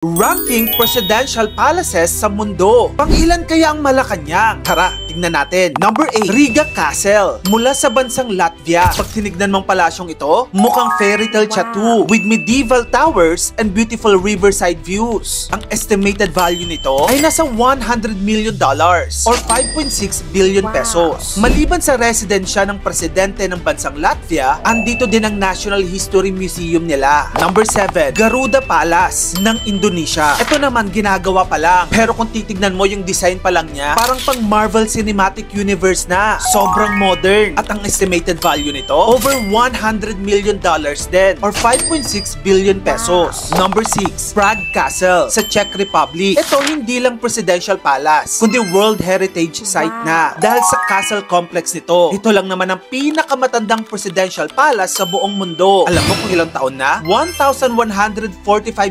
Ranking presidential palaces sa mundo. Pangilan kaya ang Malacanang? Tara, tingnan natin. Number 8, Riga Castle. Mula sa bansang Latvia. Pag tinignan mong palasyong ito, mukhang fairy tale chateau with medieval towers and beautiful riverside views. Ang estimated value nito ay nasa $100 million or 5.6 billion pesos. Maliban sa residensya ng presidente ng bansang Latvia, andito din ang National History Museum nila. Number 7, Garuda Palace ng Indonesia. Ito naman ginagawa pa lang. Pero kung titignan mo yung design pa lang niya, parang pang Marvel Cinematic Universe na. Sobrang modern. At ang estimated value nito, over $100 million din or 5.6 billion pesos. Number 6, Prague Castle sa Czech Republic. Ito hindi lang presidential palace, kundi World Heritage Site na. Dahil sa castle complex nito, ito lang naman ang pinakamatandang presidential palace sa buong mundo. Alam mo kung ilang taon na? 1,145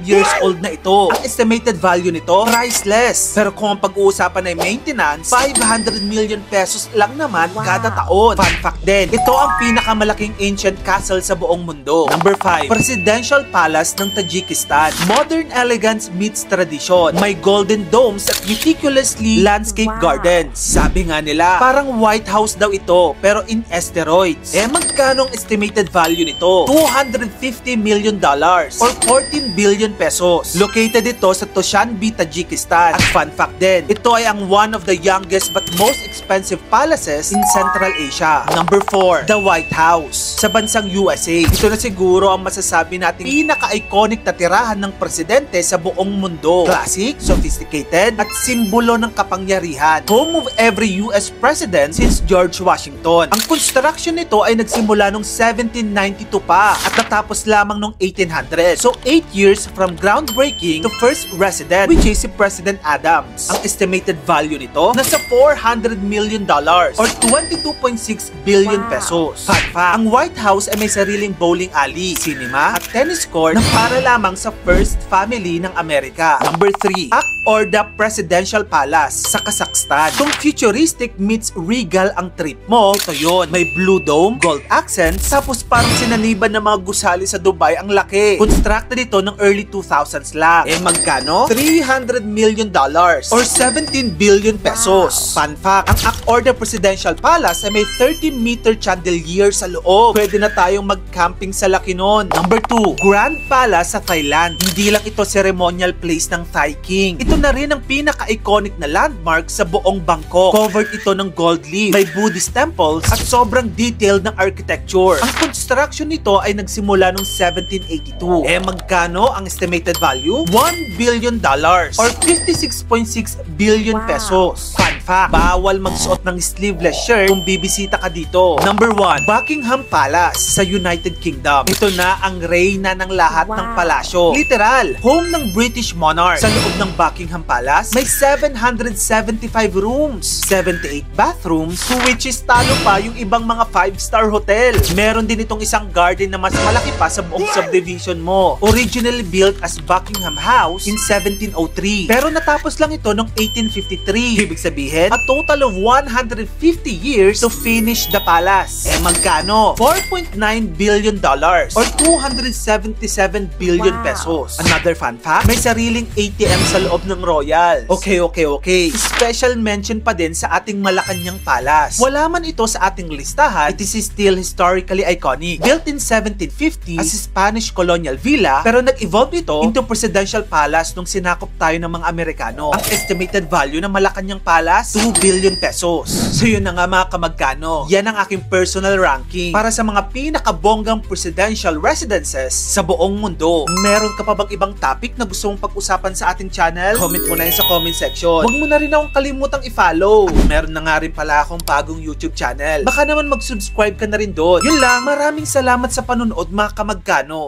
years old na ito. Ang estimated value nito, priceless. Pero kung ang pag-uusapan ay maintenance, 500 million pesos lang naman kada taon. Fun fact din, ito ang pinakamalaking ancient castle sa buong mundo. Number 5, Presidential Palace ng Tajikistan. Modern elegance meets tradition. May golden domes at meticulously landscape gardens. Sabi nga nila, parang White House daw ito, pero in asteroids. Magkano ang estimated value nito? $250 million or 14 billion pesos. Located ito sa Dushanbe, Tajikistan. At fun fact din, ito ay ang one of the youngest but most expensive palaces in Central Asia. Number 4, the White House sa bansang USA. Ito na siguro ang masasabi nating pinaka-iconic na tirahan ng presidente sa buong mundo. Classic, sophisticated, at simbolo ng kapangyarihan. Home of every US president since George Washington. Ang construction nito ay nagsimula noong 1792 pa at natapos lamang noong 1800. So 8 years from groundbreaking to first resident, which is si President Adams. Ang estimated value nito nasa $400 million or 22.6 billion pesos. Fun fact, ang White House ay may sariling bowling alley, cinema, at tennis court na para lamang sa first family ng Amerika. Number 3, Ak-Orda Presidential Palace sa Kazakhstan. Kung futuristic meets regal ang trip mo, ito yun. May blue dome, gold accents, tapos parang sinaniban ng mga gusali sa Dubai. Ang laki. Constructed ito ng early 2000s lang. Magkano? $300 million or 17 billion pesos. Fun fact, ang Ak-Orda Presidential Palace ay may 30-meter chandelier sa loob. Pwede na tayong mag-camping sa laki nun. Number 2, Grand Palace sa Thailand. Hindi lang ito ceremonial place ng Thai King. Ito na rin ang pinaka-iconic na landmark sa buong Bangkok. Covered ito ng gold leaf, may Buddhist temples at sobrang detailed ng architecture. Ang construction nito ay nagsimula noong 1782. Magkano ang estimated value? $1 billion or 56.6 billion pesos. Fun fact, bawal magsuot ng sleeveless shirt kung bibisita ka dito. Number 1, Buckingham Palace sa United Kingdom. Ito na ang reyna ng lahat ng palasyo. Literal, home ng British monarch. Sa loob ng Buckingham Palace, may 775 rooms, 78 bathrooms, to which is talo pa yung ibang mga 5-star hotel. Meron din itong isang garden na mas malaki pa sa buong subdivision mo. Originally built as Buckingham House in 1703. Pero natapos lang ito noong 1853. Ibig sabihin, a total of 150 years to finish the palace. Magkano? $4.9 billion or 277 billion pesos. Another fun fact, may sariling ATM sa loob ng Royal. Okay. Special mention pa din sa ating Malacanang Palace. Wala man ito sa ating listahan, it is still historically iconic. Built in 1750 as a Spanish colonial villa, pero nag-evolve ito into presidential palace nung sinakop tayo ng mga Amerikano. Ang estimated value ng Malacanang Palace, 2 billion pesos. So yun na nga mga kamagkano. Yan ang aking personal ranking para sa mga pinakabonggang presidential residences sa buong mundo. Meron ka pa bang ibang topic na gusto mong pag-usapan sa ating channel? Comment mo na yun sa comment section. Huwag mo na rin akong kalimutang i-follow. At meron na nga rin pala akong bagong YouTube channel. Baka naman mag-subscribe ka na rin doon. Yun lang, maraming salamat sa panonood mga kamagkano.